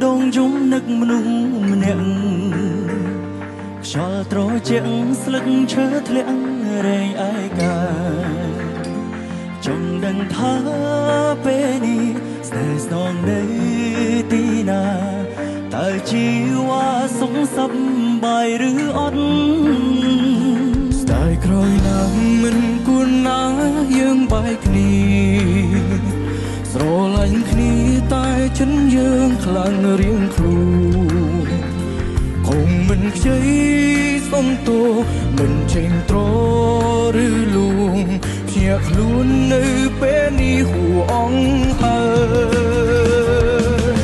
ដងយំនឹកមនុស្សម្នាក់ខ្យល់ត្រជាក់ស្លឹកឈើធ្លាក់រែងឯកាចង់ដឹងថាពេលនេះស្នេហ៍ស្នងនៅទីណាតើជីវ៉ាសុខសប្បាយឬអត់ស្ដាយក្រោយណាស់មិនគួរណាយើងបែកគ្នាស្រឡាញ់គ្នាតែចិនយើងខ្លាំងរៀងខ្លួនคงមិនខ្ចីសុំទោមិនចេញត្រឬលួងភ្ញាក់ខ្លួននៅពេលនេះហួអងហើយ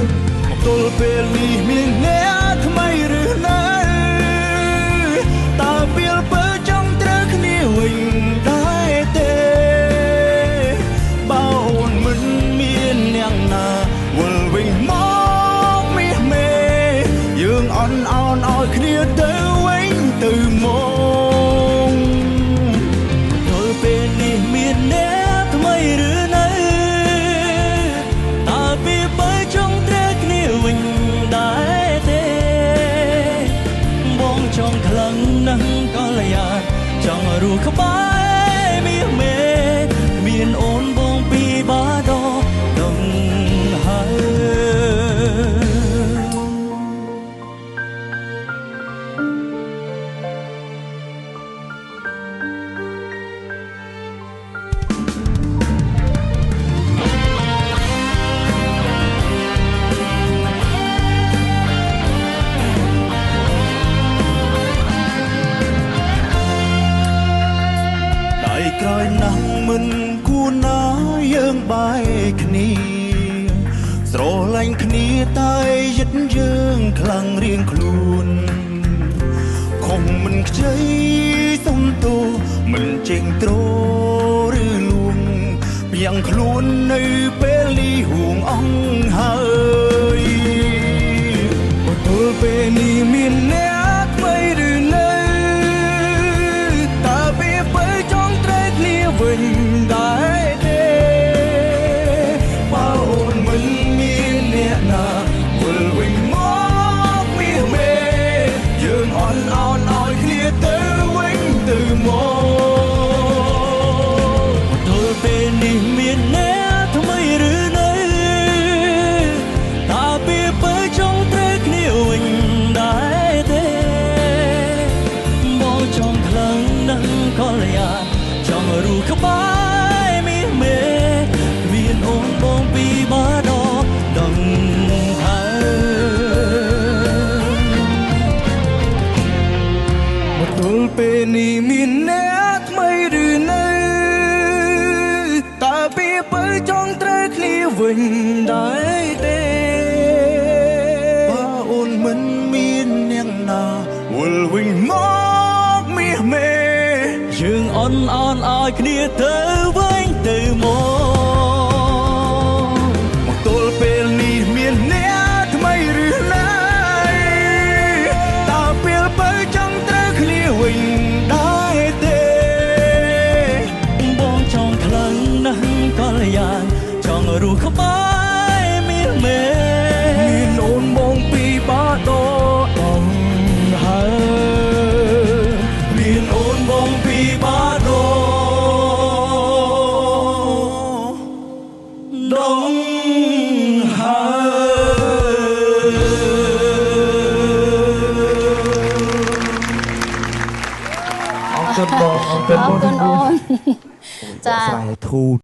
ទល់ពេលនេះមានអ្នកថ្មីឬនៅតើពេលបើចង់ត្រូវគ្នាវិញដែរទេបើអូនមិនមានអ្នកណាវិលវិញមកមាសមេយើងអន់អោនឲ្យគ្នាទៅវិញទៅមកទល់ពេលនេះមានអ្នកថ្មីឬនៅតើពេលបើចង់ត្រូវគ្នាវិញដែរទេបងចង់ខ្លាំងណាស់ក៏លយ៉ាចង់រស់ក្បែរមាសមេមានអូនបងពីបាដដឹងហើយក្រោយណាស់មិនគួរណាយើងបែកគ្នាស្រឡាញ់គ្នាតែយឹតយើងខ្លាំងរៀងខ្លួនคงមិនខ្ចីសុំទោមិនចេញត្រឬលួងយ៉ាងខ្លួននៅពេលនេះហួងអងហើយបើទល់ពេលនេះមានអ្នកថ្មីឬនៅវិញដែរទេបើអូនមិនមានអ្នកណាវិលវិញមកមាសមេយើងអន់អោនឲ្យគ្នាទៅវិញទៅមកទល់ពេលនេះមានអ្នកថ្មីឬនៅតើពេលបើចង់ត្រូវគ្នាវិញដែរទេមកចង់ខ្លាំងណាស់ក៏លយ៉ាចង់រស់ក្បែរមាសមេមានអូនបងពីបាដដឹងហើយមកទល់ពេលនេះមានអ្នកថ្មីឬនៅតើពេលបើចង់ត្រូវគ្នាវិញដែរទេបើអូនមិនមានអ្នកណាវិលវិញមកមាសមេយើងអន់អន់ឲ្យគ្នាទៅវិញទៅមកទល់ពេលនេះមានអ្នកថ្មីឬនៅតើពេលបើចង់ត្រូវគ្នាវិញដែរទេបងចង់ខ្លាំងណាស់ក៏យ៉ាងចង់រស់ក្បែរមាសមេមានអូនបងពីបាដដឹងហើយមានអូនបងពីបាដឹងហើយអរគុណបងអរគុណអូនចាស្រ័យធូរ